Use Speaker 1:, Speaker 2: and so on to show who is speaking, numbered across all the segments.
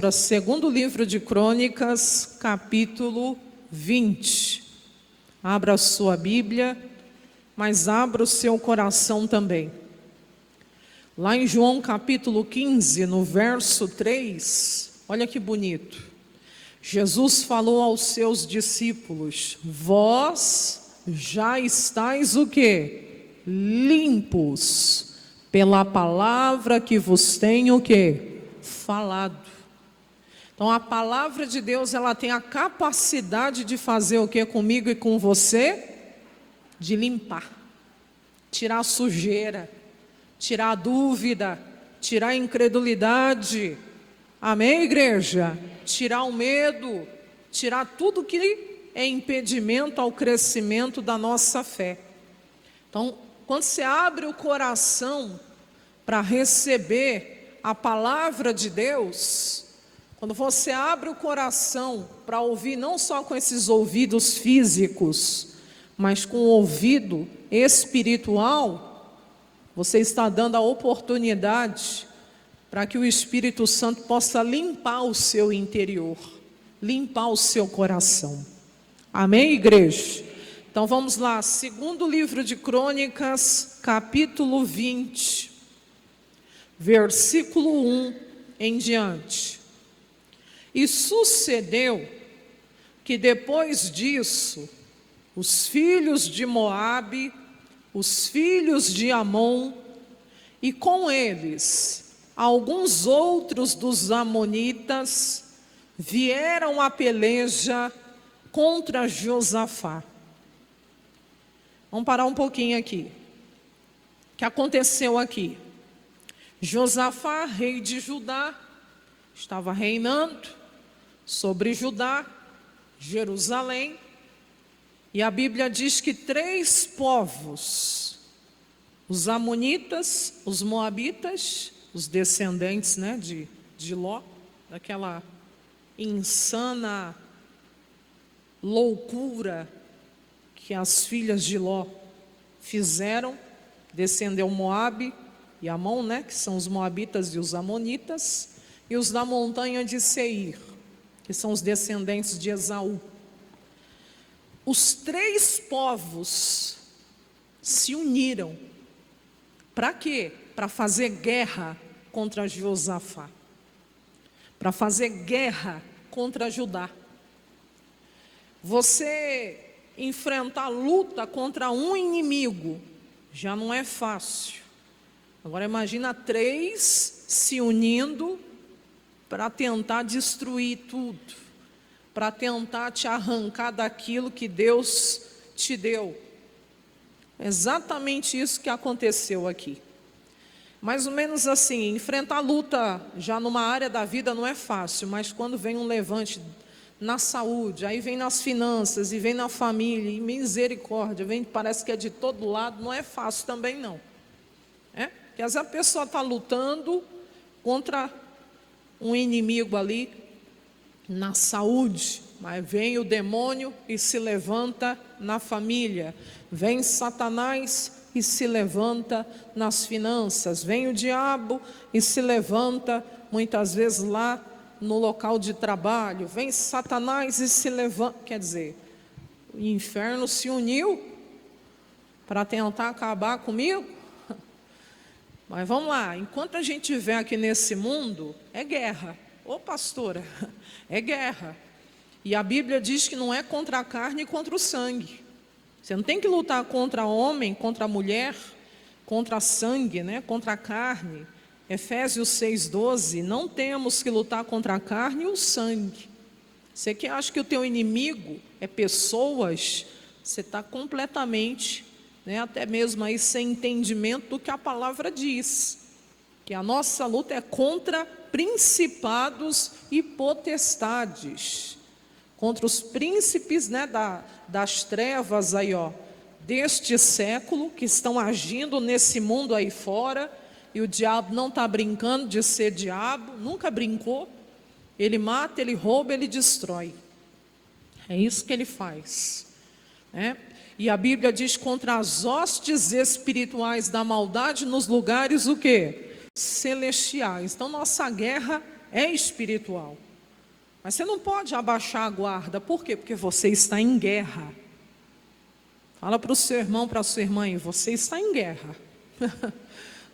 Speaker 1: Para segundo livro de Crônicas, capítulo 20. Abra a sua Bíblia, mas abra o seu coração também. Lá em João capítulo 15, no verso 3, olha que bonito. Jesus falou aos seus discípulos: vós já estáis o quê? Limpos, pela palavra que vos tenho o quê? Falado. Então a palavra de Deus, ela tem a capacidade de fazer o que comigo e com você? De limpar, tirar a sujeira, tirar a dúvida, tirar a incredulidade. Amém, igreja? Tirar o medo, tirar tudo que é impedimento ao crescimento da nossa fé. Então, quando você abre o coração para receber a palavra de Deus, quando você abre o coração para ouvir não só com esses ouvidos físicos, mas com o ouvido espiritual, você está dando a oportunidade para que o Espírito Santo possa limpar o seu interior, limpar o seu coração. Amém, igreja? Então vamos lá, segundo livro de Crônicas, capítulo 20, versículo 1 em diante. E sucedeu que depois disso, os filhos de Moabe, os filhos de Amon, e com eles alguns outros dos amonitas, vieram à peleja contra Josafá. Vamos parar um pouquinho aqui. O que aconteceu aqui? Josafá, rei de Judá, estava reinando sobre Judá, Jerusalém, e a Bíblia diz que 3 povos, os amonitas, os moabitas, os descendentes de Ló, daquela insana loucura que as filhas de Ló fizeram, descendeu Moabe e Amon, que são os moabitas e os amonitas, e os da montanha de Seir, que são os descendentes de Esaú. Os 3 povos se uniram. Para quê? Para fazer guerra contra Josafá. Para fazer guerra contra Judá. Você enfrentar luta contra um inimigo já não é fácil. Agora imagina 3 se unindo para tentar destruir tudo, para tentar te arrancar daquilo que Deus te deu. Exatamente isso que aconteceu aqui. Mais ou menos assim, enfrentar luta já numa área da vida não é fácil, mas quando vem um levante na saúde, aí vem nas finanças, e vem na família, e misericórdia, vem, parece que é de todo lado, não é fácil também não. Porque às vezes a pessoa está lutando contra um inimigo ali na saúde, mas vem o demônio e se levanta na família, vem Satanás e se levanta nas finanças, vem o diabo e se levanta muitas vezes lá no local de trabalho, vem Satanás e se levanta, quer dizer, o inferno se uniu para tentar acabar comigo. Mas vamos lá, enquanto a gente estiver aqui nesse mundo, é guerra. Ô pastora, é guerra. E a Bíblia diz que não é contra a carne e contra o sangue. Você não tem que lutar contra homem, contra a mulher, contra sangue, contra a carne. Efésios 6,12, não temos que lutar contra a carne e o sangue. Você que acha que o teu inimigo é pessoas, você está completamente, até mesmo aí sem entendimento do que a palavra diz. Que a nossa luta é contra principados e potestades, contra os príncipes das trevas aí, deste século, que estão agindo nesse mundo aí fora, e o diabo não está brincando de ser diabo, nunca brincou. Ele mata, ele rouba, ele destrói. É isso que ele faz, E a Bíblia diz contra as hostes espirituais da maldade nos lugares o quê? Celestiais. Então nossa guerra é espiritual. Mas você não pode abaixar a guarda. Por quê? Porque você está em guerra. Fala para o seu irmão, para a sua irmã, você está em guerra.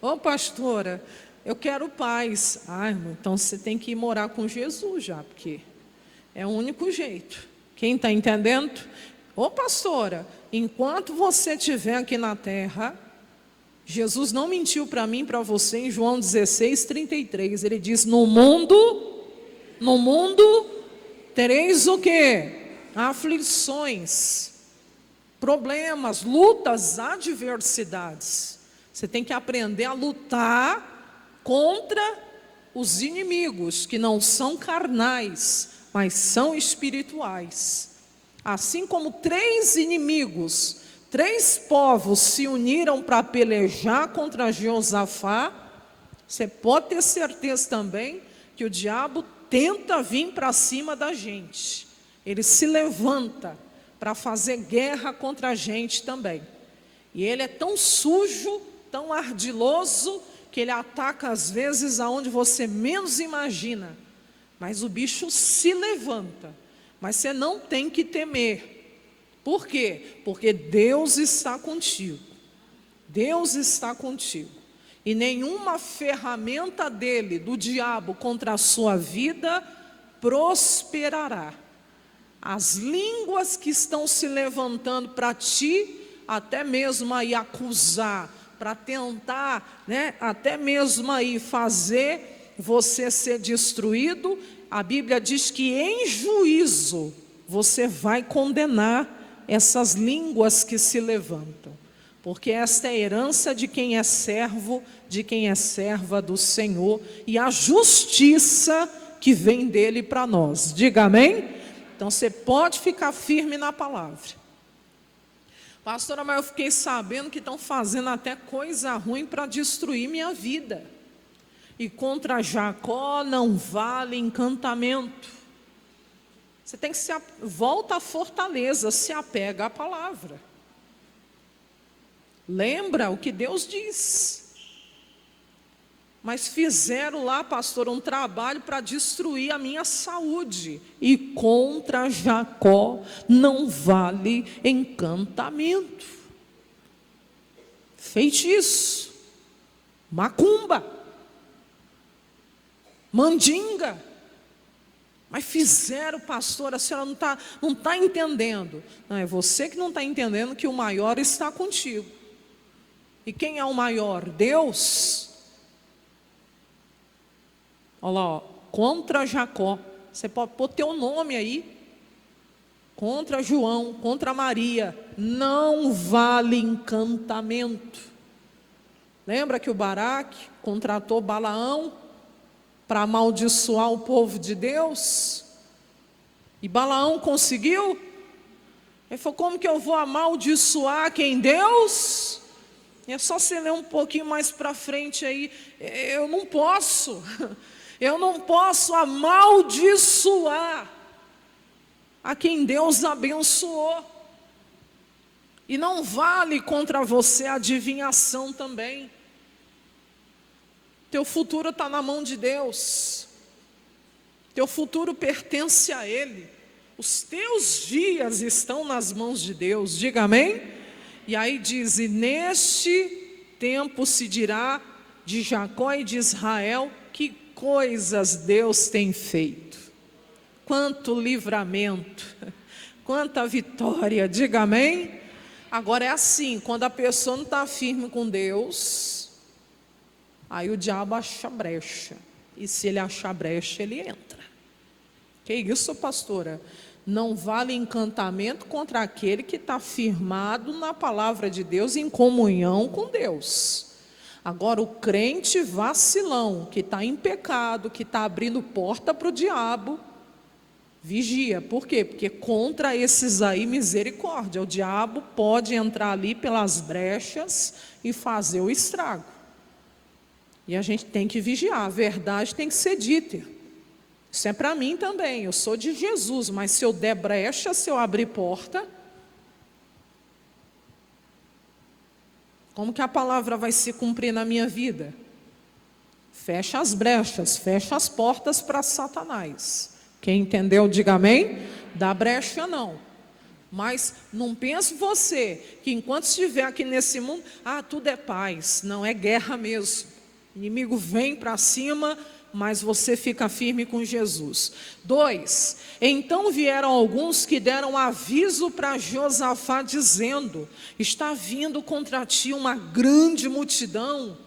Speaker 1: Ô pastora, eu quero paz. Ah, irmão, então você tem que ir morar com Jesus já, porque é o único jeito. Quem está entendendo? Ô pastora, enquanto você estiver aqui na terra, Jesus não mentiu para mim e para você em João 16:33. Ele diz, no mundo tereis o quê? Aflições, problemas, lutas, adversidades. Você tem que aprender a lutar contra os inimigos, que não são carnais, mas são espirituais. Assim como 3 inimigos, 3 povos se uniram para pelejar contra Jeosafá, você pode ter certeza também que o diabo tenta vir para cima da gente. Ele se levanta para fazer guerra contra a gente também. E ele é tão sujo, tão ardiloso, que ele ataca às vezes aonde você menos imagina. Mas o bicho se levanta. Mas você não tem que temer. Por quê? Porque Deus está contigo. Deus está contigo. E nenhuma ferramenta dele, do diabo, contra a sua vida, prosperará. As línguas que estão se levantando para ti, até mesmo aí acusar, para tentar, até mesmo aí fazer você ser destruído, a Bíblia diz que em juízo você vai condenar essas línguas que se levantam, porque esta é a herança de quem é servo, de quem é serva do Senhor, e a justiça que vem dele para nós. Diga amém? Então você pode ficar firme na palavra. Pastora, mas eu fiquei sabendo que estão fazendo até coisa ruim para destruir minha vida. E contra Jacó não vale encantamento. Você tem que volta à fortaleza, se apega à palavra. Lembra o que Deus diz. Mas fizeram lá, pastor, um trabalho para destruir a minha saúde. E contra Jacó não vale encantamento. Feitiço, macumba, mandinga. Mas fizeram, pastor, a senhora não está entendendo. Não, é você que não está entendendo que o maior está contigo. E quem é o maior? Deus. Olha lá, contra Jacó, você pode pôr teu nome aí, contra João, contra Maria, não vale encantamento. Lembra que o Baraque contratou Balaão para amaldiçoar o povo de Deus? E Balaão conseguiu? Ele falou, como que eu vou amaldiçoar quem Deus? É só você ler um pouquinho mais para frente aí, eu não posso amaldiçoar a quem Deus abençoou. E não vale contra você a adivinhação também. Teu futuro está na mão de Deus. Teu futuro pertence a Ele. Os teus dias estão nas mãos de Deus. Diga amém? E aí diz, e neste tempo se dirá de Jacó e de Israel, que coisas Deus tem feito. Quanto livramento, quanta vitória, diga amém? Agora é assim, quando a pessoa não está firme com Deus, aí o diabo acha brecha, e se ele achar brecha, ele entra. Que isso, pastora? Não vale encantamento contra aquele que está firmado na palavra de Deus, em comunhão com Deus. Agora o crente vacilão, que está em pecado, que está abrindo porta para o diabo, vigia. Por quê? Porque contra esses aí, misericórdia, o diabo pode entrar ali pelas brechas e fazer o estrago. E a gente tem que vigiar, a verdade tem que ser dita. Isso é para mim também, eu sou de Jesus, mas se eu der brecha, se eu abrir porta, como que a palavra vai se cumprir na minha vida? fecha as brechas, fecha as portas para Satanás. Quem entendeu, diga amém. Dá brecha não. Mas não pense você que enquanto estiver aqui nesse mundo, tudo é paz. Não, é guerra mesmo. O inimigo vem para cima, mas você fica firme com Jesus. 2, então vieram alguns que deram aviso para Josafá, dizendo: está vindo contra ti uma grande multidão.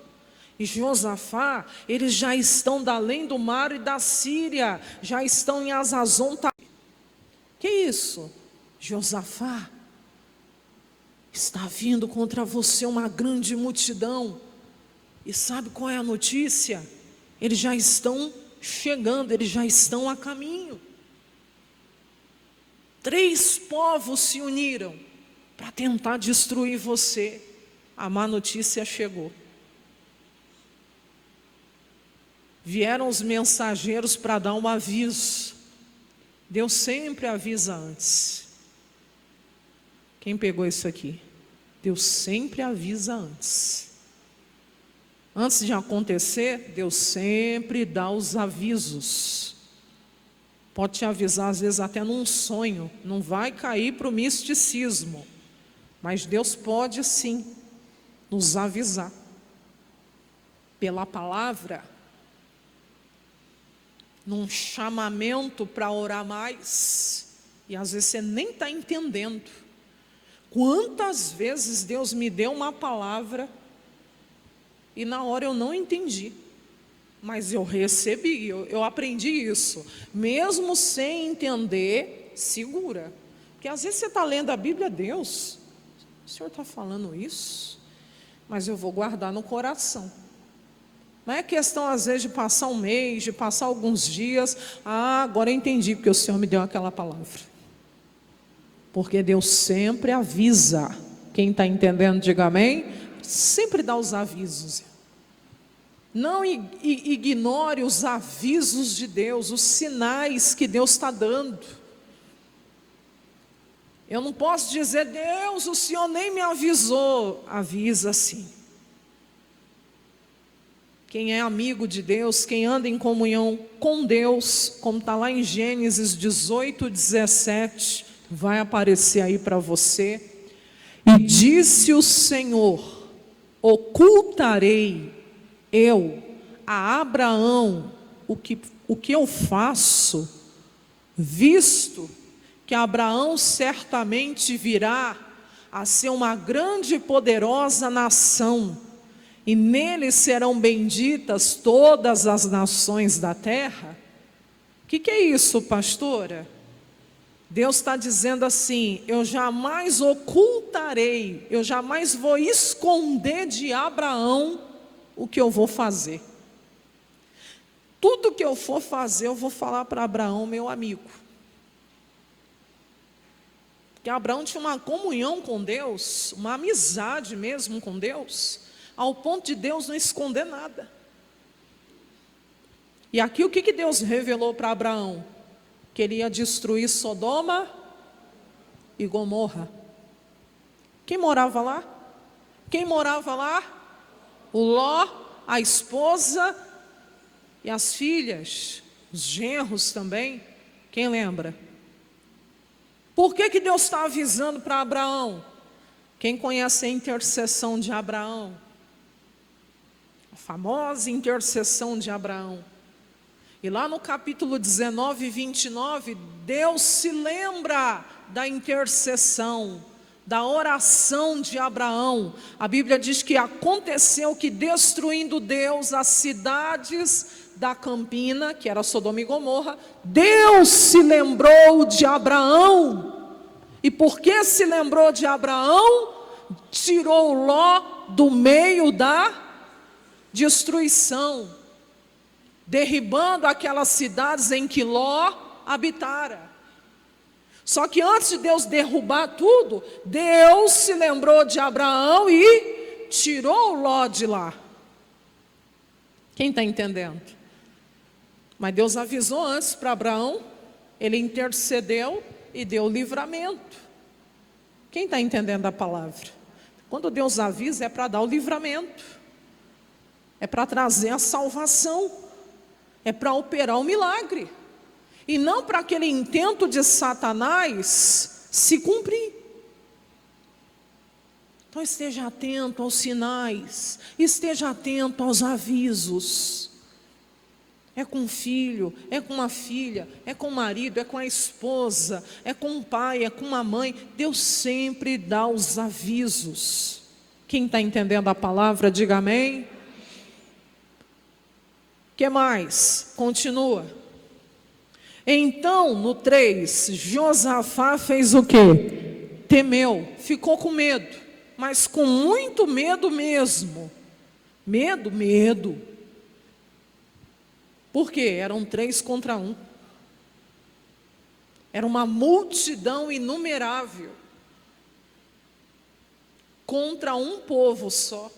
Speaker 1: E Josafá, eles já estão da além do mar e da Síria, já estão em Azazon. Que isso? Josafá, está vindo contra você uma grande multidão. E sabe qual é a notícia? Eles já estão chegando, eles já estão a caminho. 3 povos se uniram para tentar destruir você. A má notícia chegou. Vieram os mensageiros para dar um aviso. Deus sempre avisa antes. Quem pegou isso aqui? Deus sempre avisa antes. Antes de acontecer, Deus sempre dá os avisos. Pode te avisar, às vezes, até num sonho. Não vai cair para o misticismo. Mas Deus pode, sim, nos avisar. Pela palavra, num chamamento para orar mais. E às vezes você nem está entendendo. Quantas vezes Deus me deu uma palavra e na hora eu não entendi, mas eu recebi, eu aprendi isso. Mesmo sem entender, segura. Porque às vezes você está lendo a Bíblia, Deus, o Senhor está falando isso, mas eu vou guardar no coração. Não é questão às vezes de passar um mês, de passar alguns dias. Agora eu entendi porque o Senhor me deu aquela palavra. Porque Deus sempre avisa. Quem está entendendo, diga amém. Sempre dá os avisos. Não ignore os avisos de Deus, os sinais que Deus está dando. Eu não posso dizer: Deus, o Senhor nem me avisou. Avisa sim. Quem é amigo de Deus, quem anda em comunhão com Deus, como está lá em Gênesis 18:17, vai aparecer aí para você. E disse o Senhor: ocultarei eu a Abraão o que eu faço, visto que Abraão certamente virá a ser uma grande e poderosa nação, e nele serão benditas todas as nações da terra. O que é isso, pastora? Deus está dizendo assim: eu jamais ocultarei, eu jamais vou esconder de Abraão o que eu vou fazer. Tudo que eu for fazer, eu vou falar para Abraão, meu amigo. Porque Abraão tinha uma comunhão com Deus, uma amizade mesmo com Deus, ao ponto de Deus não esconder nada. E aqui o que Deus revelou para Abraão? Que ele ia destruir Sodoma e Gomorra. Quem morava lá? Quem morava lá? O Ló, a esposa e as filhas, os genros também. Quem lembra? Por que Deus está avisando para Abraão? Quem conhece a intercessão de Abraão? A famosa intercessão de Abraão. E lá no capítulo 19, 29, Deus se lembra da intercessão, da oração de Abraão. A Bíblia diz que aconteceu que, destruindo Deus as cidades da campina, que era Sodoma e Gomorra, Deus se lembrou de Abraão. E por que se lembrou de Abraão? Tirou Ló do meio da destruição, derribando aquelas cidades em que Ló habitara. Só que antes de Deus derrubar tudo, Deus se lembrou de Abraão e tirou Ló de lá. Quem está entendendo? Mas Deus avisou antes para Abraão, ele intercedeu e deu livramento. Quem está entendendo a palavra? Quando Deus avisa é para dar o livramento. é para trazer a salvação, é para operar o milagre, e não para aquele intento de Satanás se cumprir. Então esteja atento aos sinais, esteja atento aos avisos. É com um filho, é com uma filha, é com o marido, é com a esposa, é com um pai, é com uma mãe. Deus sempre dá os avisos. Quem está entendendo a palavra, diga amém. O que mais? Continua. Então, no 3, Josafá fez o quê? Temeu, ficou com medo, mas com muito medo mesmo. Medo. Por quê? Eram 3 contra 1. Era uma multidão inumerável contra um povo só.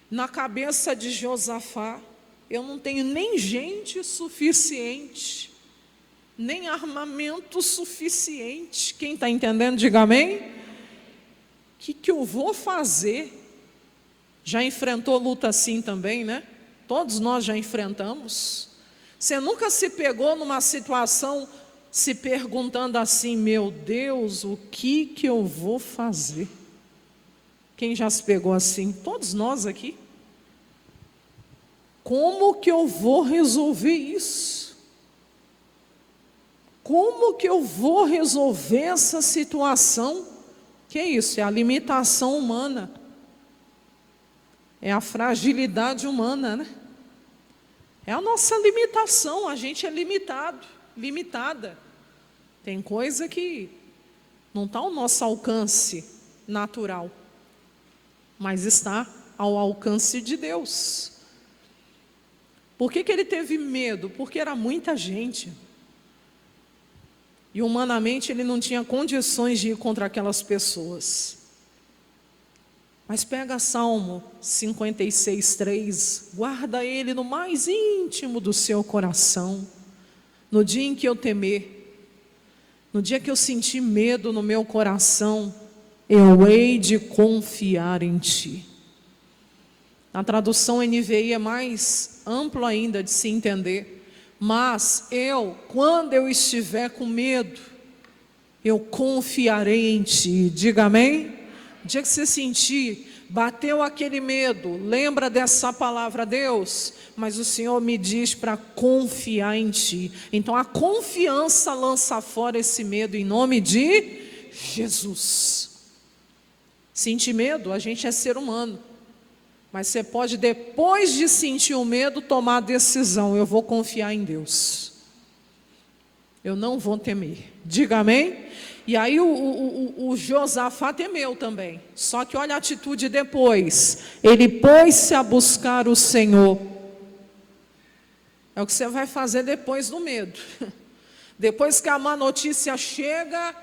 Speaker 1: Na cabeça de Josafá, eu não tenho nem gente suficiente, nem armamento suficiente. Quem está entendendo, diga amém. O que eu vou fazer? Já enfrentou luta assim também, né? Todos nós já enfrentamos. Você nunca se pegou numa situação se perguntando assim: meu Deus, o que eu vou fazer? Quem já se pegou assim? Todos nós aqui. Como que eu vou resolver isso? Como que eu vou resolver essa situação? Que é isso? É a limitação humana. É a fragilidade humana, né? É a nossa limitação, a gente é limitada. Tem coisa que não está ao nosso alcance natural, mas está ao alcance de Deus. Por que ele teve medo? Porque era muita gente. E humanamente ele não tinha condições de ir contra aquelas pessoas. Mas pega Salmo 56:3, guarda ele no mais íntimo do seu coração. No dia em que eu temer, no dia que eu sentir medo no meu coração, eu hei de confiar em ti. A tradução NVI é mais ampla ainda de se entender. Mas quando eu estiver com medo, eu confiarei em ti. Diga amém. O dia que você sentir, bateu aquele medo, lembra dessa palavra, Deus, mas o Senhor me diz para confiar em ti. Então a confiança lança fora esse medo em nome de Jesus. Sentir medo, a gente é ser humano, mas você pode, depois de sentir o medo, tomar a decisão: eu vou confiar em Deus, eu não vou temer. Diga amém. E aí o Josafá temeu também. Só que olha a atitude depois. Ele pôs-se a buscar o Senhor. É o que você vai fazer depois do medo. Depois que a má notícia chega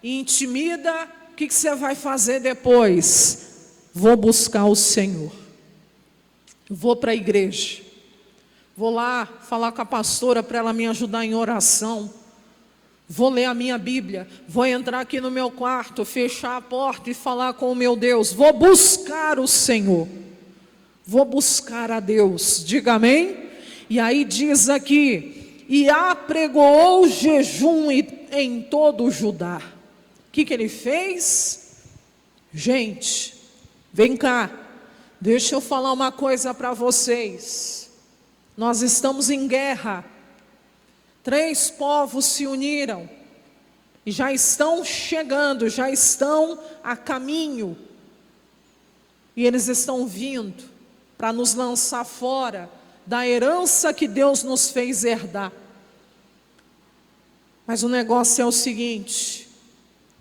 Speaker 1: e intimida, o que você vai fazer depois? Vou buscar o Senhor. Vou para a igreja. Vou lá falar com a pastora para ela me ajudar em oração. Vou ler a minha Bíblia, vou entrar aqui no meu quarto, fechar a porta e falar com o meu Deus. Vou buscar o Senhor, vou buscar a Deus. Diga amém. E aí diz aqui: e apregoou jejum em todo o Judá. O que ele fez? Gente, vem cá, deixa eu falar uma coisa para vocês. Nós estamos em guerra. 3 povos se uniram e já estão chegando, já estão a caminho. E eles estão vindo para nos lançar fora da herança que Deus nos fez herdar. Mas o negócio é o seguinte: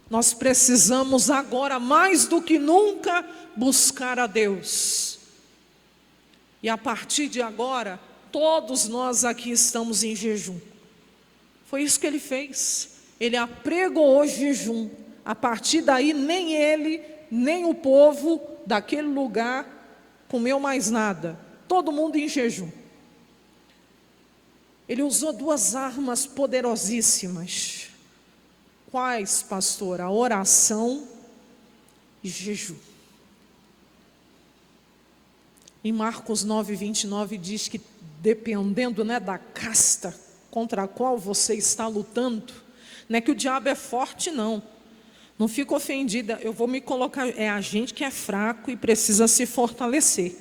Speaker 1: nós precisamos agora, mais do que nunca, buscar a Deus. E a partir de agora, todos nós aqui estamos em jejum. Foi isso que ele fez. Ele apregoou jejum. A partir daí, nem ele, nem o povo daquele lugar comeu mais nada. Todo mundo em jejum. Ele usou 2 armas poderosíssimas. Quais, pastor? A oração e jejum. Em Marcos 9:29 diz que dependendo, da casta contra a qual você está lutando, não é que o diabo é forte, não. Não fica ofendida, eu vou me colocar, é a gente que é fraco e precisa se fortalecer.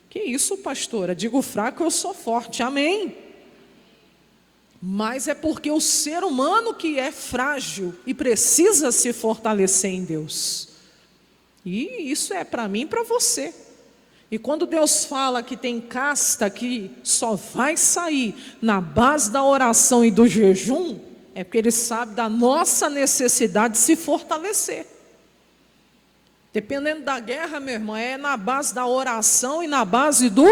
Speaker 1: Que isso, pastora? Digo fraco, eu sou forte, amém? Mas é porque o ser humano que é frágil e precisa se fortalecer em Deus. E isso é para mim e para você. E quando Deus fala que tem casta que só vai sair na base da oração e do jejum, é porque Ele sabe da nossa necessidade de se fortalecer. Dependendo da guerra, meu irmão, é na base da oração e na base do...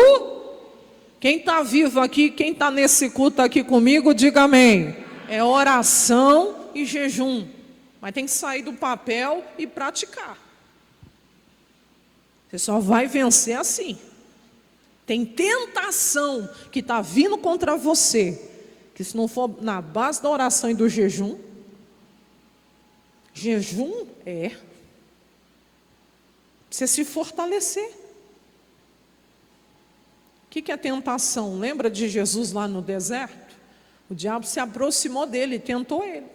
Speaker 1: Quem está vivo aqui, quem está nesse culto aqui comigo, diga amém. É oração e jejum. Mas tem que sair do papel e praticar. Você só vai vencer assim. Tem tentação que está vindo contra você, que se não for na base da oração e do jejum, você se fortalecer. O que é tentação? Lembra de Jesus lá no deserto? O diabo se aproximou dele, tentou ele.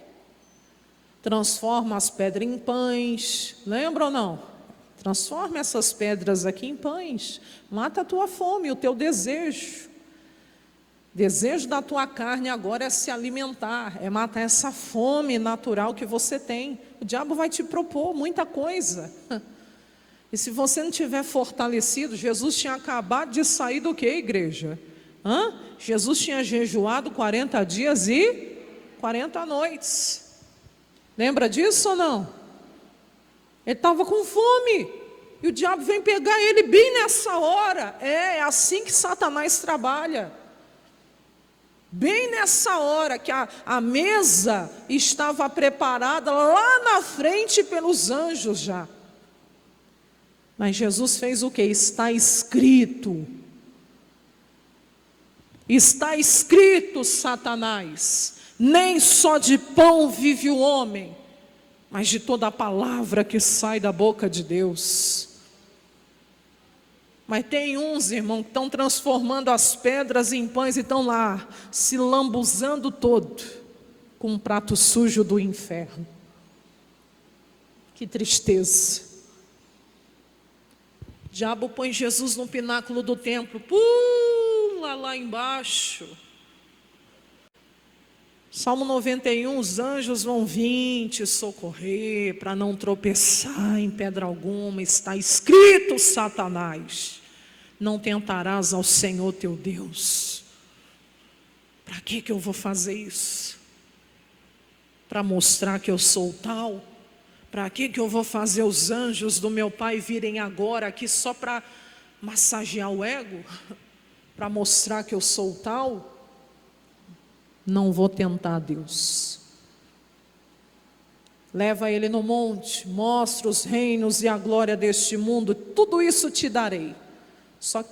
Speaker 1: Transforma as pedras em pães. Lembra ou não? Transforma essas pedras aqui em pães. Mata a tua fome, o teu desejo. Desejo da tua carne agora é se alimentar, é matar essa fome natural que você tem. O diabo vai te propor muita coisa. E se você não tiver fortalecido, Jesus tinha acabado de sair do que, igreja? Jesus tinha jejuado 40 dias e 40 noites. Lembra disso ou não? Ele estava com fome. E o diabo vem pegar ele bem nessa hora. É assim que Satanás trabalha. Bem nessa hora que a mesa estava preparada lá na frente pelos anjos já. Mas Jesus fez o que? Está escrito. Está escrito, Satanás. Nem só de pão vive o homem, mas de toda a palavra que sai da boca de Deus. Mas tem uns, irmão, que estão transformando as pedras em pães e estão lá, se lambuzando todo, com um prato sujo do inferno. Que tristeza. O diabo põe Jesus no pináculo do templo, pula lá embaixo. Salmo 91, os anjos vão vir te socorrer para não tropeçar em pedra alguma. Está escrito, Satanás, não tentarás ao Senhor teu Deus. Para que eu vou fazer isso? Para mostrar que eu sou tal? Para que eu vou fazer os anjos do meu Pai virem agora aqui só para massagear o ego? Para mostrar que eu sou tal? Não vou tentar Deus. Leva ele no monte, mostra os reinos e a glória deste mundo, tudo isso te darei. Só que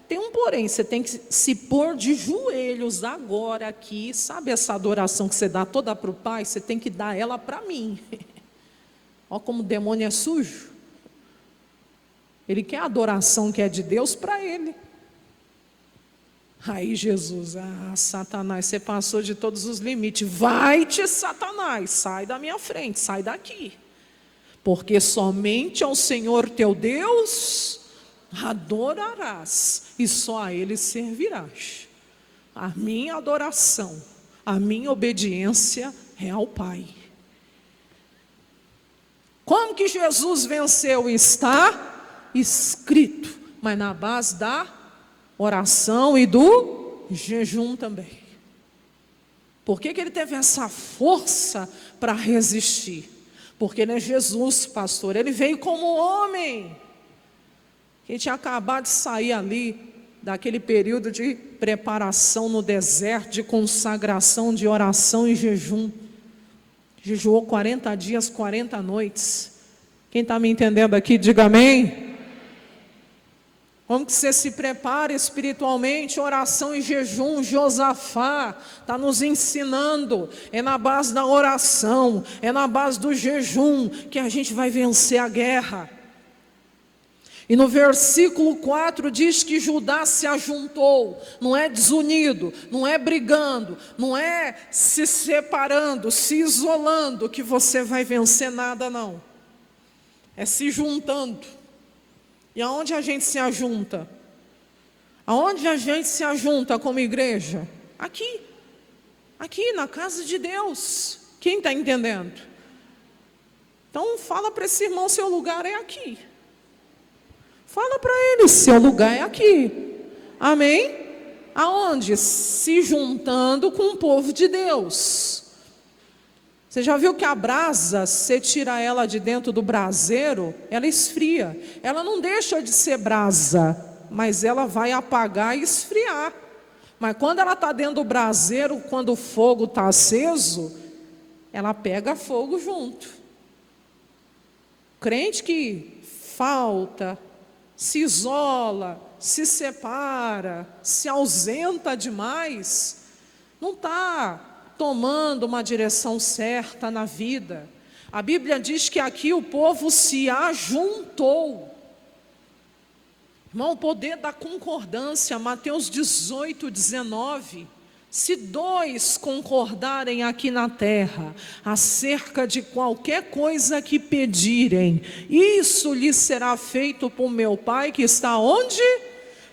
Speaker 1: tem um porém, você tem que se pôr de joelhos agora aqui, sabe essa adoração que você dá toda para o Pai? Você tem que dar ela para mim. Olha como o demônio é sujo. Ele quer a adoração que é de Deus para ele. Aí Jesus, Satanás, você passou de todos os limites. Vai-te, Satanás, sai da minha frente, sai daqui. Porque somente ao Senhor teu Deus adorarás, e só a Ele servirás. A minha adoração, a minha obediência é ao Pai. Como que Jesus venceu? Está escrito, mas na base da oração e do jejum também. Por que ele teve essa força para resistir? Porque ele é Jesus, pastor, ele veio como homem. Ele tinha acabado de sair ali, daquele período de preparação no deserto, de consagração, de oração e jejum. Jejuou 40 dias, 40 noites. Quem está me entendendo aqui, diga amém. Como que você se prepara espiritualmente, oração e jejum? Josafá está nos ensinando, é na base da oração, é na base do jejum que a gente vai vencer a guerra. E no versículo 4 diz que Judá se ajuntou, não é desunido, não é brigando, não é se separando, se isolando que você vai vencer nada, não. É se juntando. E aonde a gente se ajunta? Aonde a gente se ajunta como igreja? Aqui na casa de Deus. Quem está entendendo? Então fala para esse irmão, seu lugar é aqui. Fala para ele, seu lugar é aqui. Amém? Aonde? Se juntando com o povo de Deus. Você já viu que a brasa, você tira ela de dentro do braseiro, ela esfria. Ela não deixa de ser brasa, mas ela vai apagar e esfriar. Mas quando ela está dentro do braseiro, quando o fogo está aceso, ela pega fogo junto. Crente que falta, se isola, se separa, se ausenta demais, não está tomando uma direção certa na vida. A Bíblia diz que aqui o povo se ajuntou. Irmão, o poder da concordância, Mateus 18, 19. Se dois concordarem aqui na terra, acerca de qualquer coisa que pedirem, isso lhes será feito por meu Pai que está onde?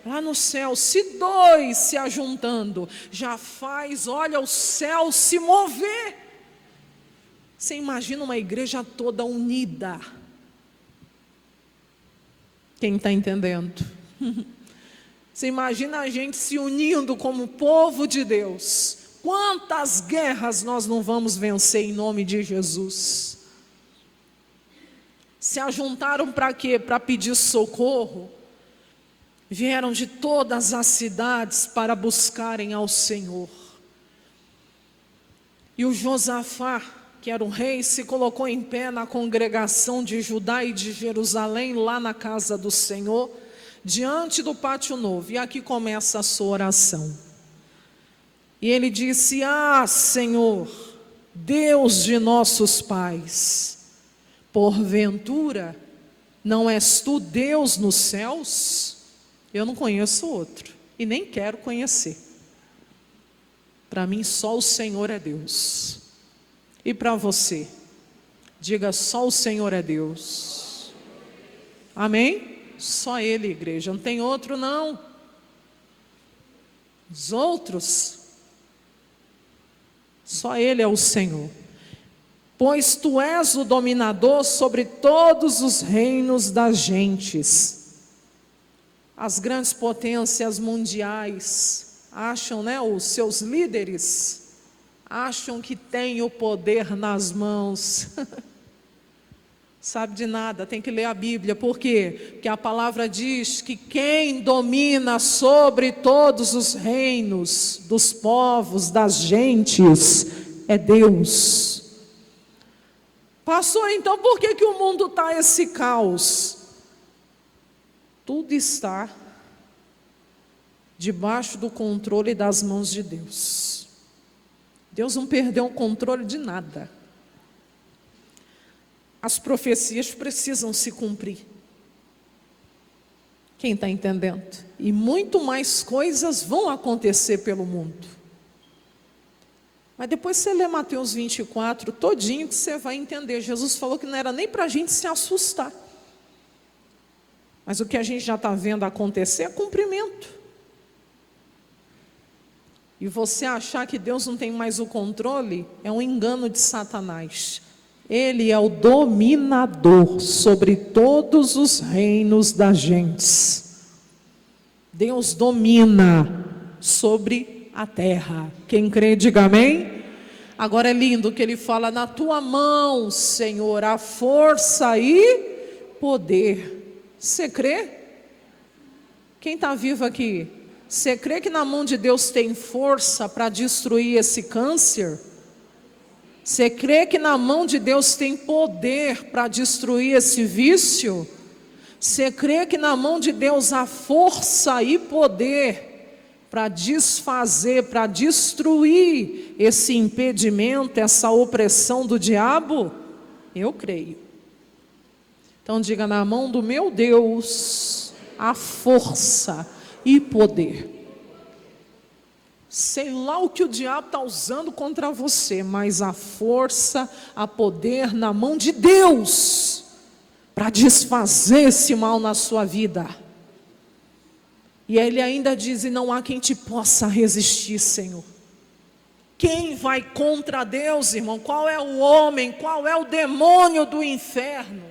Speaker 1: Lá no céu. Se dois se ajuntando, já faz, olha, o céu se mover. Você imagina uma igreja toda unida. Quem está entendendo? Você imagina a gente se unindo como povo de Deus. Quantas guerras nós não vamos vencer em nome de Jesus? Se ajuntaram para quê? Para pedir socorro. Vieram de todas as cidades para buscarem ao Senhor. E o Josafá, que era um rei, se colocou em pé na congregação de Judá e de Jerusalém, lá na casa do Senhor, diante do pátio novo. E aqui começa a sua oração. E ele disse: Ah, Senhor, Deus de nossos pais, porventura não és tu Deus nos céus? Eu não conheço outro e nem quero conhecer. Para mim só o Senhor é Deus. E para você, diga: só o Senhor é Deus. Amém? Só Ele, igreja, não tem outro não. Os outros, só Ele é o Senhor. Pois tu és o dominador sobre todos os reinos das gentes. As grandes potências mundiais acham, os seus líderes, acham que tem o poder nas mãos. Sabe de nada, tem que ler a Bíblia. Por quê? Porque a palavra diz que quem domina sobre todos os reinos, dos povos, das gentes, é Deus. Pastor, então por que o mundo está esse caos? Tudo está debaixo do controle das mãos de Deus. Deus não perdeu o controle de nada. As profecias precisam se cumprir. Quem está entendendo? E muito mais coisas vão acontecer pelo mundo. Mas depois você lê Mateus 24, todinho, que você vai entender. Jesus falou que não era nem para a gente se assustar. Mas o que a gente já está vendo acontecer é cumprimento. E você achar que Deus não tem mais o controle é um engano de Satanás. Ele é o dominador sobre todos os reinos das gentes. Deus domina sobre a terra. Quem crê, diga amém. Agora é lindo que ele fala: na tua mão, Senhor, há força e poder. Você crê? Quem está vivo aqui? Você crê que na mão de Deus tem força para destruir esse câncer? Você crê que na mão de Deus tem poder para destruir esse vício? Você crê que na mão de Deus há força e poder para desfazer, para destruir esse impedimento, essa opressão do diabo? Eu creio. Então diga: na mão do meu Deus há força e poder. Sei lá o que o diabo está usando contra você, mas a força, a poder na mão de Deus para desfazer esse mal na sua vida. E ele ainda diz: e não há quem te possa resistir, Senhor. Quem vai contra Deus, irmão? Qual é o homem, qual é o demônio do inferno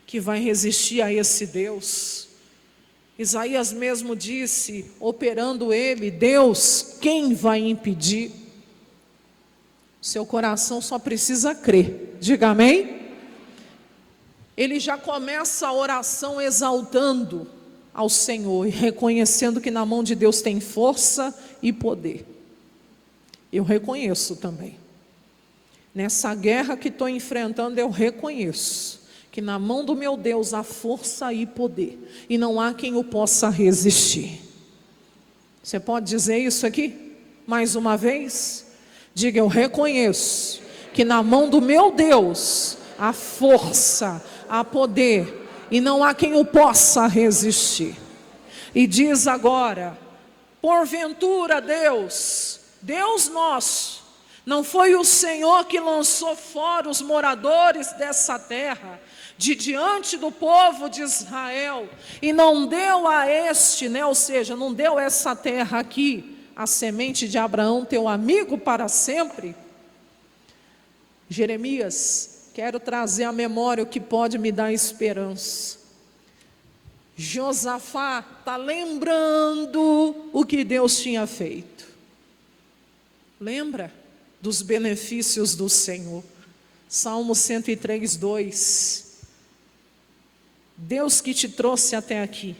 Speaker 1: que vai resistir a esse Deus? Isaías mesmo disse, operando ele, Deus, quem vai impedir? Seu coração só precisa crer. Diga amém? Ele já começa a oração exaltando ao Senhor e reconhecendo que na mão de Deus tem força e poder. Eu reconheço também. Nessa guerra que estou enfrentando, eu reconheço que na mão do meu Deus há força e poder, e não há quem o possa resistir. Você pode dizer isso aqui? Mais uma vez? Diga: eu reconheço que na mão do meu Deus há força, há poder, e não há quem o possa resistir. E diz agora: porventura Deus nosso, não foi o Senhor que lançou fora os moradores dessa terra, de diante do povo de Israel, e não deu a este, ou seja, não deu essa terra aqui, a semente de Abraão, teu amigo para sempre? Jeremias, quero trazer à memória o que pode me dar esperança. Josafá está lembrando o que Deus tinha feito. Lembra dos benefícios do Senhor. Salmo 103, 2. Deus que te trouxe até aqui,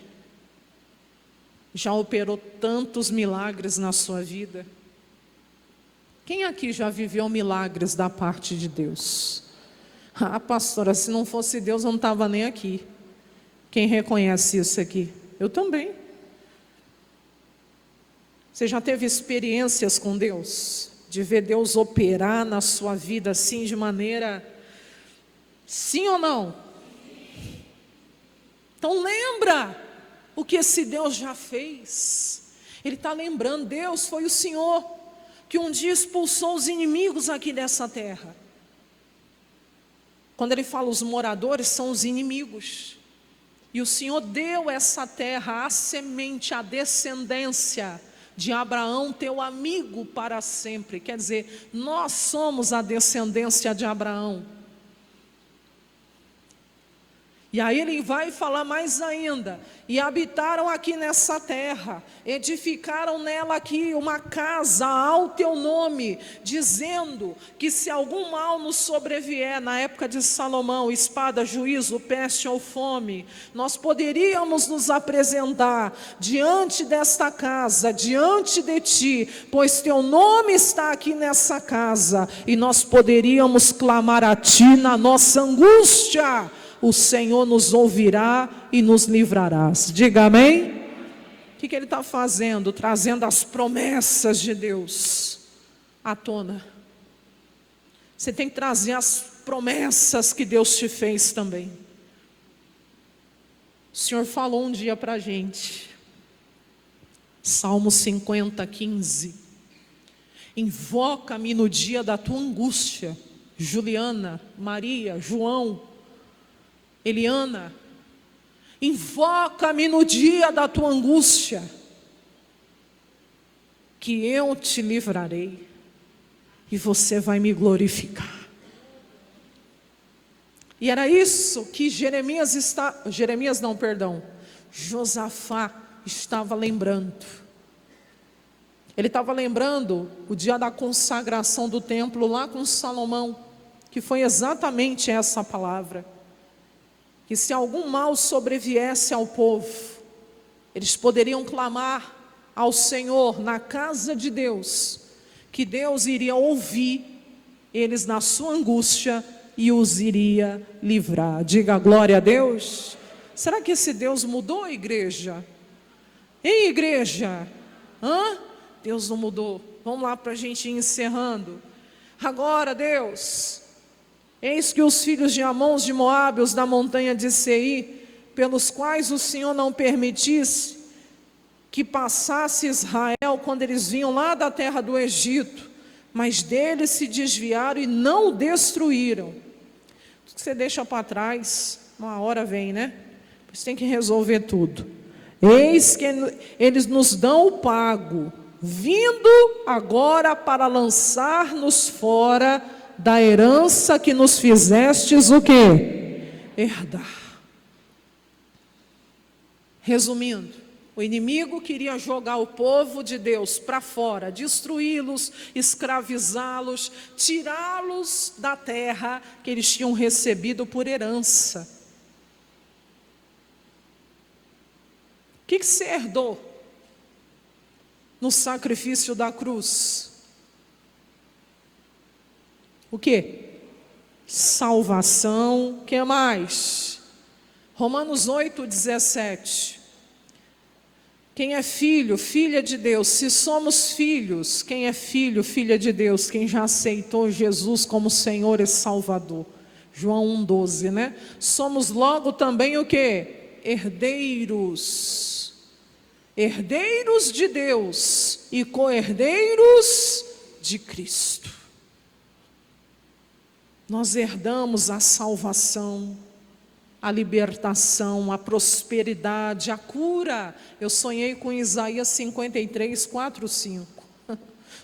Speaker 1: já operou tantos milagres na sua vida. Quem aqui já viveu milagres da parte de Deus? Ah, pastora, se não fosse Deus eu não estava nem aqui. Quem reconhece isso aqui? Eu também. Você já teve experiências com Deus? De ver Deus operar na sua vida assim, de maneira... Sim ou não? Então lembra o que esse Deus já fez. Ele está lembrando, Deus foi o Senhor que um dia expulsou os inimigos aqui dessa terra. Quando ele fala os moradores, são os inimigos. E o Senhor deu essa terra, a semente, a descendência de Abraão, teu amigo para sempre. Quer dizer, nós somos a descendência de Abraão. E aí ele vai falar mais ainda: e habitaram aqui nessa terra, edificaram nela aqui uma casa ao teu nome, dizendo que se algum mal nos sobrevier, na época de Salomão, espada, juízo, peste ou fome, nós poderíamos nos apresentar diante desta casa, diante de ti, pois teu nome está aqui nessa casa, e nós poderíamos clamar a ti na nossa angústia. O Senhor nos ouvirá e nos livrarás. Diga amém? O que ele está fazendo? Trazendo as promessas de Deus à tona. Você tem que trazer as promessas que Deus te fez também. O Senhor falou um dia para a gente, Salmo 50, 15. Invoca-me no dia da tua angústia. Juliana, Maria, João, Eliana, invoca-me no dia da tua angústia, que eu te livrarei, e você vai me glorificar. E era isso que Josafá estava lembrando. Ele estava lembrando o dia da consagração do templo lá com Salomão, que foi exatamente essa palavra. Que se algum mal sobreviesse ao povo, eles poderiam clamar ao Senhor na casa de Deus, que Deus iria ouvir eles na sua angústia e os iria livrar. Diga glória a Deus. Será que esse Deus mudou, igreja? Hein, igreja? Deus não mudou. Vamos lá para a gente ir encerrando. Agora, Deus, Eis que os filhos de Amon, de Moabe, os da montanha de Seir, pelos quais o Senhor não permitisse que passasse Israel quando eles vinham lá da terra do Egito, mas deles se desviaram e não o destruíram. Tudo que você deixa para trás, uma hora vem, né? Você tem que resolver tudo. Eis que eles nos dão o pago, vindo agora para lançar-nos fora da herança que nos fizestes o quê? Herdar. Resumindo, o inimigo queria jogar o povo de Deus para fora, destruí-los, escravizá-los, tirá-los da terra que eles tinham recebido por herança. O que você herdou no sacrifício da cruz? O quê? Salvação. O que mais? Romanos 8:17. Quem é filho, filha de Deus, se somos filhos, quem é filho, filha de Deus, quem já aceitou Jesus como Senhor e Salvador. João 1:12, né? Somos logo também o quê? Herdeiros. Herdeiros de Deus e co-herdeiros de Cristo. Nós herdamos a salvação, a libertação, a prosperidade, a cura. Eu sonhei com Isaías 53, 4, 5.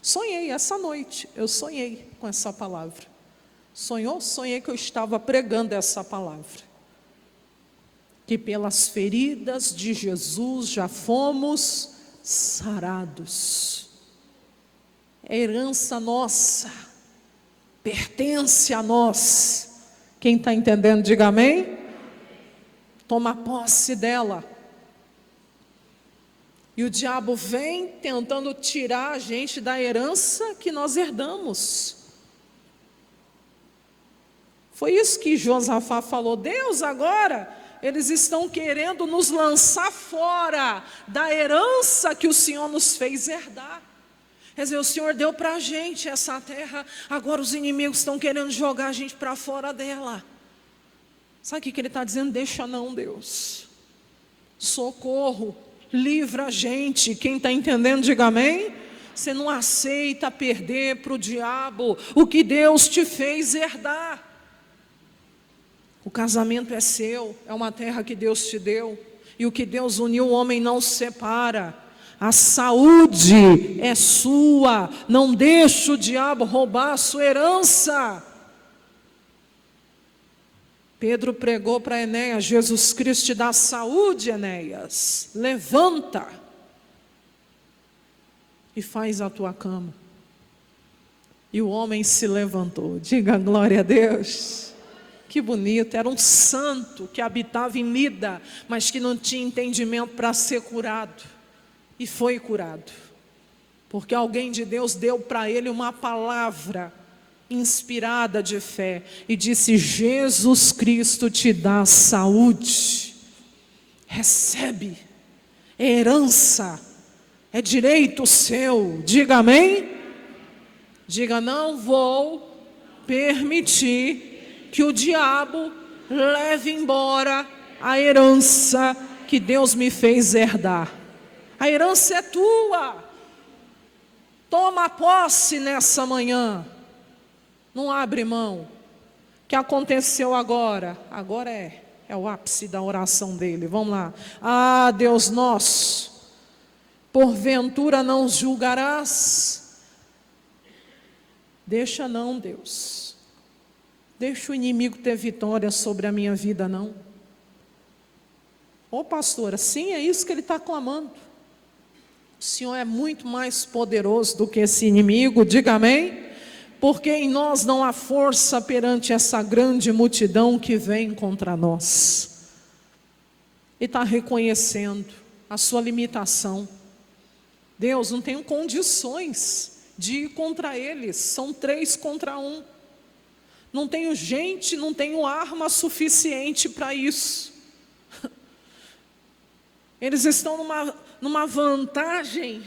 Speaker 1: Sonhei essa noite, eu sonhei com essa palavra. Sonhei que eu estava pregando essa palavra. Que pelas feridas de Jesus já fomos sarados. É herança nossa, pertence a nós. Quem está entendendo, diga amém. Toma posse dela. E o diabo vem tentando tirar a gente da herança que nós herdamos. Foi isso que Josafá falou. Deus, agora eles estão querendo nos lançar fora da herança que o Senhor nos fez herdar. Quer dizer, o Senhor deu para a gente essa terra, agora os inimigos estão querendo jogar a gente para fora dela. Sabe o que ele está dizendo? Deixa não, Deus. Socorro, livra a gente. Quem está entendendo, diga amém. Você não aceita perder para o diabo o que Deus te fez herdar. O casamento é seu, é uma terra que Deus te deu. E o que Deus uniu, o homem não separa. A saúde é sua, não deixe o diabo roubar a sua herança. Pedro pregou para Enéas: Jesus Cristo te dá saúde, Enéas. Levanta e faz a tua cama. E o homem se levantou. Diga glória a Deus. Que bonito, era um santo que habitava em Lida, mas que não tinha entendimento para ser curado. E foi curado, porque alguém de Deus deu para ele uma palavra inspirada de fé, e disse: Jesus Cristo te dá saúde, recebe, é herança, é direito seu. Diga amém. Diga: não vou permitir que o diabo leve embora a herança que Deus me fez herdar. A herança é tua. Toma posse nessa manhã. Não abre mão. O que aconteceu agora? Agora é o ápice da oração dele. Vamos lá. Ah, Deus nosso, porventura não julgarás? Deixa não, Deus. Deixa o inimigo ter vitória sobre a minha vida, não. Ô pastora, sim, é isso que ele está clamando. O Senhor é muito mais poderoso do que esse inimigo, diga amém? Porque em nós não há força perante essa grande multidão que vem contra nós. Ele está reconhecendo a sua limitação. Deus, não tenho condições de ir contra eles, são 3 contra 1. Não tenho gente, não tenho arma suficiente para isso. Eles estão numa vantagem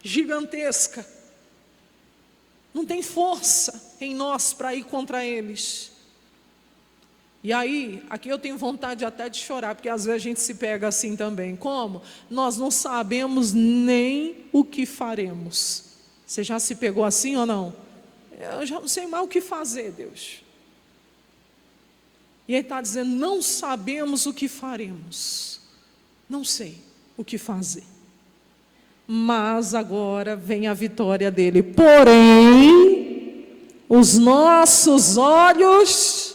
Speaker 1: gigantesca. Não tem força em nós para ir contra eles. E aí, aqui eu tenho vontade até de chorar, porque às vezes a gente se pega assim também. Como? Nós não sabemos nem o que faremos. Você já se pegou assim ou não? Eu já não sei mais o que fazer, Deus. E Ele está dizendo, não sabemos o que faremos. Não sei o que fazer. Mas agora vem a vitória dele. Porém, os nossos olhos...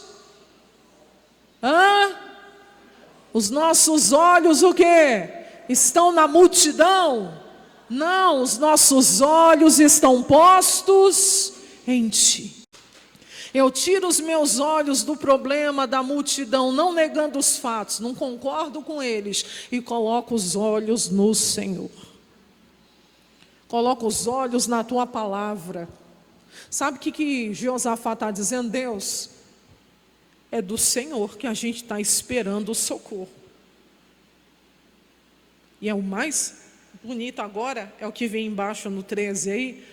Speaker 1: Os nossos olhos o quê? Estão na multidão? Não, os nossos olhos estão postos em Ti. Eu tiro os meus olhos do problema da multidão, não negando os fatos, não concordo com eles, e coloco os olhos no Senhor. Coloco os olhos na Tua palavra. Sabe o que Josafá está dizendo? Deus, é do Senhor que a gente está esperando o socorro. E é o mais bonito agora, é o que vem embaixo no 13 aí.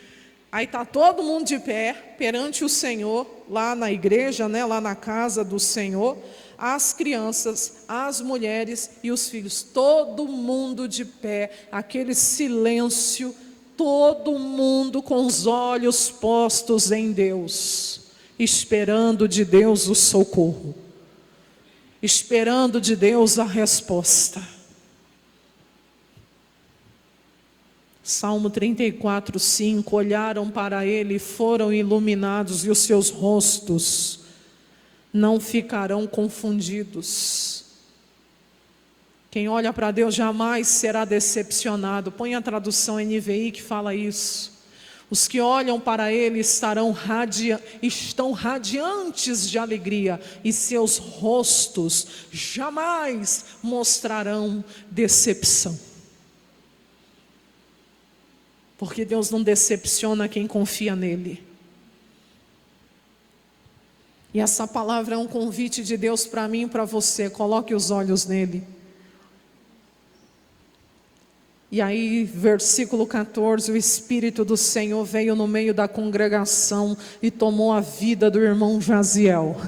Speaker 1: Aí está todo mundo de pé, perante o Senhor, lá na igreja, né, lá na casa do Senhor. As crianças, as mulheres e os filhos, todo mundo de pé, aquele silêncio, todo mundo com os olhos postos em Deus, esperando de Deus o socorro, esperando de Deus a resposta. Salmo 34, 5, olharam para ele e foram iluminados, e os seus rostos não ficarão confundidos. Quem olha para Deus jamais será decepcionado. Põe a tradução NVI que fala isso. Os que olham para Ele estão radiantes de alegria, e seus rostos jamais mostrarão decepção. Porque Deus não decepciona quem confia nele. E essa palavra é um convite de Deus para mim e para você. Coloque os olhos nele. E aí, versículo 14, o Espírito do Senhor veio no meio da congregação e tomou a vida do irmão Jaziel.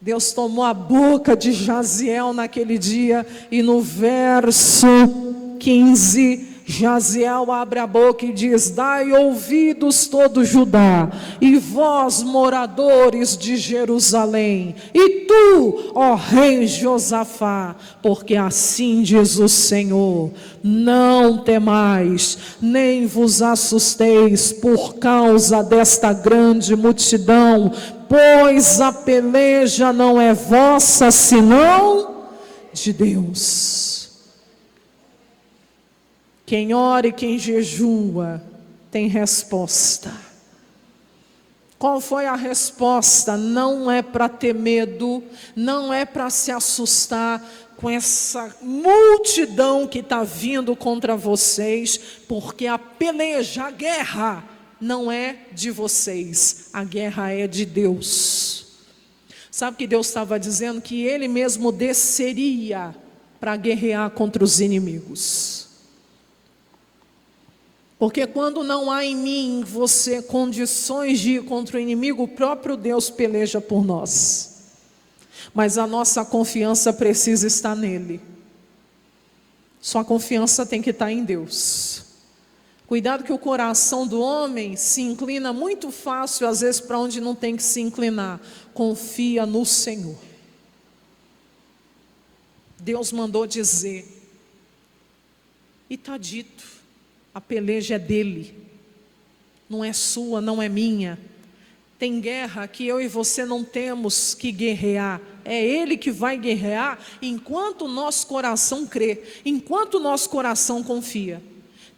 Speaker 1: Deus tomou a boca de Jaziel naquele dia, e no verso 15, Jaziel abre a boca e diz: dai ouvidos todo Judá, e vós moradores de Jerusalém, e tu, ó rei Josafá, porque assim diz o Senhor: não temais, nem vos assusteis por causa desta grande multidão, pois a peleja não é vossa, senão de Deus. Quem ora e quem jejua tem resposta. Qual foi a resposta? Não é para ter medo, não é para se assustar com essa multidão que está vindo contra vocês, porque a peleja, a guerra, não é de vocês, a guerra é de Deus. Sabe o que Deus estava dizendo? Que Ele mesmo desceria para guerrear contra os inimigos. Porque quando não há em mim, em você, condições de ir contra o inimigo, o próprio Deus peleja por nós. Mas a nossa confiança precisa estar nele. Sua confiança tem que estar em Deus. Cuidado que o coração do homem se inclina muito fácil, às vezes, para onde não tem que se inclinar. Confia no Senhor. Deus mandou dizer, e está dito. A peleja é dele, não é sua, não é minha. Tem guerra que eu e você não temos que guerrear, é Ele que vai guerrear enquanto o nosso coração crê, enquanto o nosso coração confia.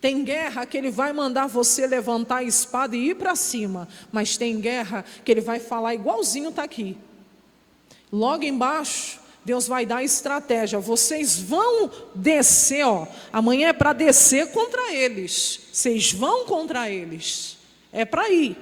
Speaker 1: Tem guerra que Ele vai mandar você levantar a espada e ir para cima, mas tem guerra que Ele vai falar igualzinho está aqui. Logo embaixo, Deus vai dar estratégia. Vocês vão descer, amanhã é para descer contra eles. Vocês vão contra eles. É para ir.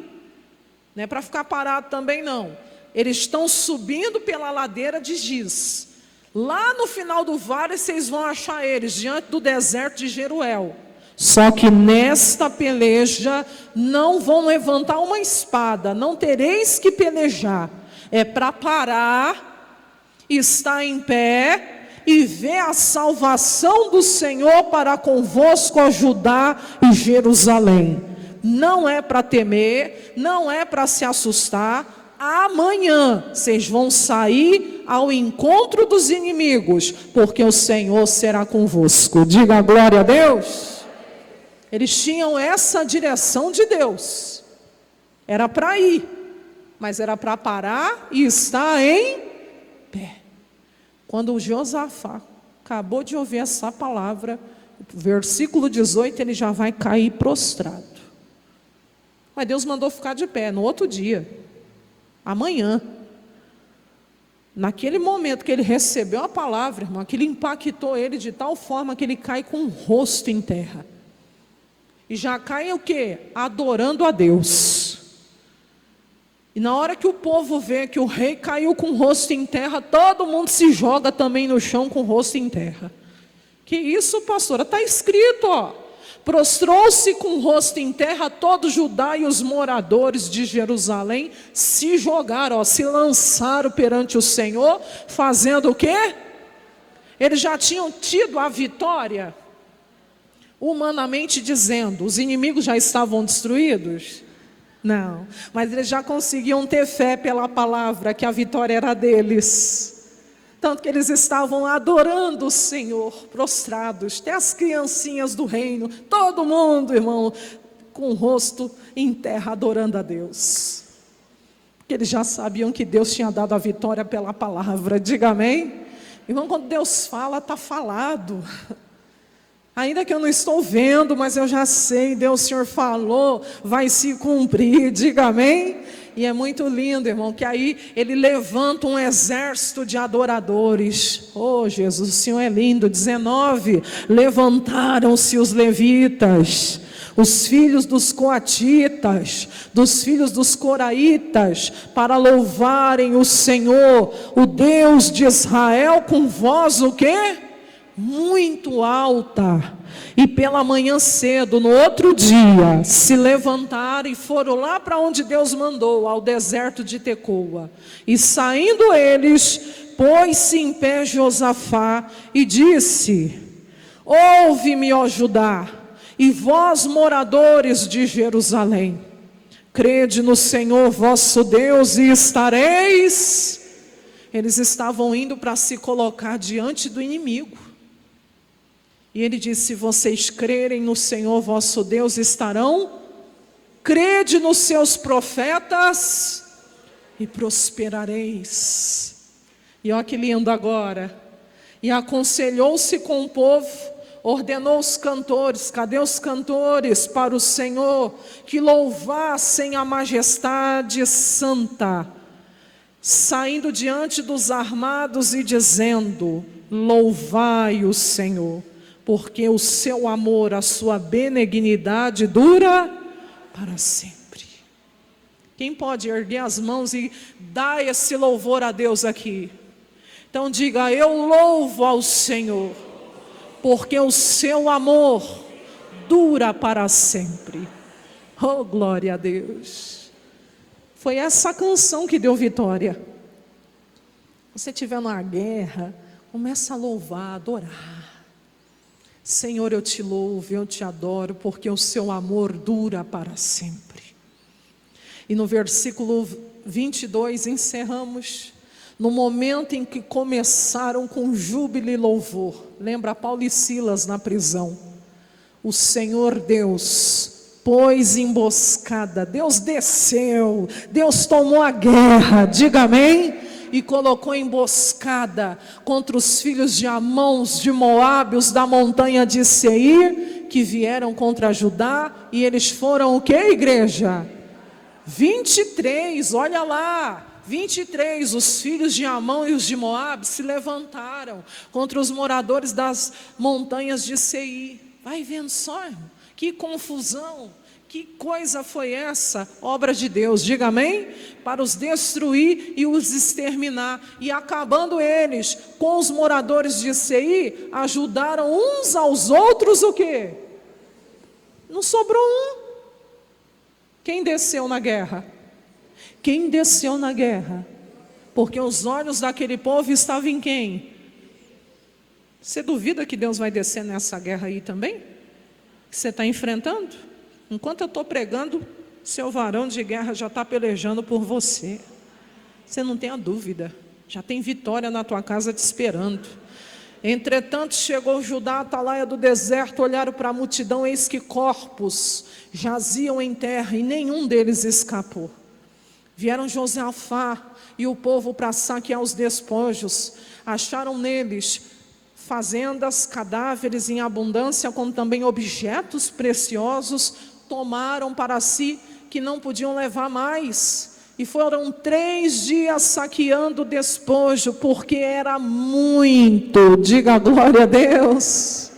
Speaker 1: Não é para ficar parado também não. Eles estão subindo pela ladeira de Giz. Lá no final do vale vocês vão achar eles, diante do deserto de Jeruel. Só que nesta peleja não vão levantar uma espada. Não tereis que pelejar. é para parar, estar em pé e ver a salvação do Senhor para convosco a Judá e Jerusalém. Não é para temer, não é para se assustar. Amanhã vocês vão sair ao encontro dos inimigos, porque o Senhor será convosco. Diga glória a Deus. Eles tinham essa direção de Deus. Era para ir, mas era para parar e estar em pé. Quando o Josafá acabou de ouvir essa palavra, versículo 18, ele já vai cair prostrado. Mas Deus mandou ficar de pé no outro dia, amanhã. Naquele momento que ele recebeu a palavra, irmão, aquilo impactou ele de tal forma que ele cai com o rosto em terra. E já cai o quê? Adorando a Deus. E na hora que o povo vê que o rei caiu com o rosto em terra, todo mundo se joga também no chão com o rosto em terra. Que isso, pastora? Está escrito, ó. Prostrou-se com o rosto em terra todo Judá e os moradores de Jerusalém se jogaram, ó, se lançaram perante o Senhor, fazendo o quê? Eles já tinham tido a vitória, humanamente dizendo, os inimigos já estavam destruídos? Não, mas eles já conseguiam ter fé pela palavra que a vitória era deles. Tanto que eles estavam adorando o Senhor, prostrados, até as criancinhas do reino, todo mundo, irmão, com o rosto em terra, adorando a Deus. Porque eles já sabiam que Deus tinha dado a vitória pela palavra, diga amém? Irmão, quando Deus fala, está falado. Ainda que eu não estou vendo, mas eu já sei, Deus, o Senhor falou, vai se cumprir, diga amém? E é muito lindo, irmão, que aí ele levanta um exército de adoradores. Oh, Jesus, o Senhor é lindo. 19, levantaram-se os levitas, os filhos dos coatitas, dos filhos dos coraitas, para louvarem o Senhor, o Deus de Israel, com voz o quê? Muito alta. E pela manhã cedo, no outro dia, se levantaram e foram lá para onde Deus mandou, ao deserto de Tecoa. E saindo eles, pôs-se em pé Josafá e disse: ouve-me, ó Judá, e vós moradores de Jerusalém, crede no Senhor vosso Deus e estareis. Eles estavam indo para se colocar diante do inimigo. E ele disse: se vocês crerem no Senhor vosso Deus, estarão, crede nos seus profetas e prosperareis. E olha que lindo agora. E aconselhou-se com o povo, ordenou os cantores, cadê os cantores? Para o Senhor, que louvassem a majestade santa, saindo diante dos armados e dizendo: louvai o Senhor, porque o seu amor, a sua benignidade dura para sempre. Quem pode erguer as mãos e dar esse louvor a Deus aqui? Então diga: eu louvo ao Senhor, porque o seu amor dura para sempre. Oh, glória a Deus. Foi essa canção que deu vitória. Se você estiver numa guerra, começa a louvar, adorar. Senhor, eu te louvo, eu te adoro, porque o seu amor dura para sempre. E no versículo 22 encerramos, no momento em que começaram com júbilo e louvor. Lembra Paulo e Silas na prisão? O Senhor Deus pôs emboscada, Deus desceu, Deus tomou a guerra, diga amém? E colocou emboscada contra os filhos de Amon, de Moabe, os da montanha de Seir, que vieram contra Judá. E eles foram o que, igreja? 23, olha lá, 23, os filhos de Amon e os de Moabe se levantaram contra os moradores das montanhas de Seir. Vai vendo só, irmão? Que confusão. Que coisa foi essa? Obra de Deus, diga amém? Para os destruir e os exterminar. E acabando eles com os moradores de Seir, ajudaram uns aos outros o quê? Não sobrou um. Quem desceu na guerra? Quem desceu na guerra? porque os olhos daquele povo estavam em quem? Você duvida que Deus vai descer nessa guerra aí também? Que você está enfrentando? Enquanto eu estou pregando, seu varão de guerra já está pelejando por você. Você não tenha dúvida, já tem vitória na tua casa te esperando. Entretanto, chegou Judá, atalaia do deserto, olharam para a multidão, eis que corpos jaziam em terra e nenhum deles escapou. Vieram Josafá e o povo para saquear os despojos, acharam neles fazendas, cadáveres em abundância, como também objetos preciosos, tomaram para si que não podiam levar mais. E foram 3 dias saqueando o despojo, porque era muito. Diga glória a Deus.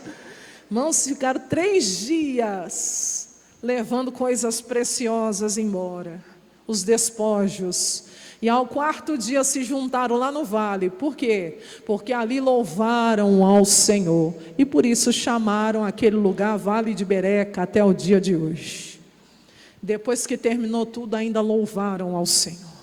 Speaker 1: Irmãos, ficaram 3 dias levando coisas preciosas embora, os despojos. E ao 4º dia se juntaram lá no vale. Por quê? Porque ali louvaram ao Senhor. E por isso chamaram aquele lugar Vale de Bereca até o dia de hoje. Depois que terminou tudo, ainda louvaram ao Senhor.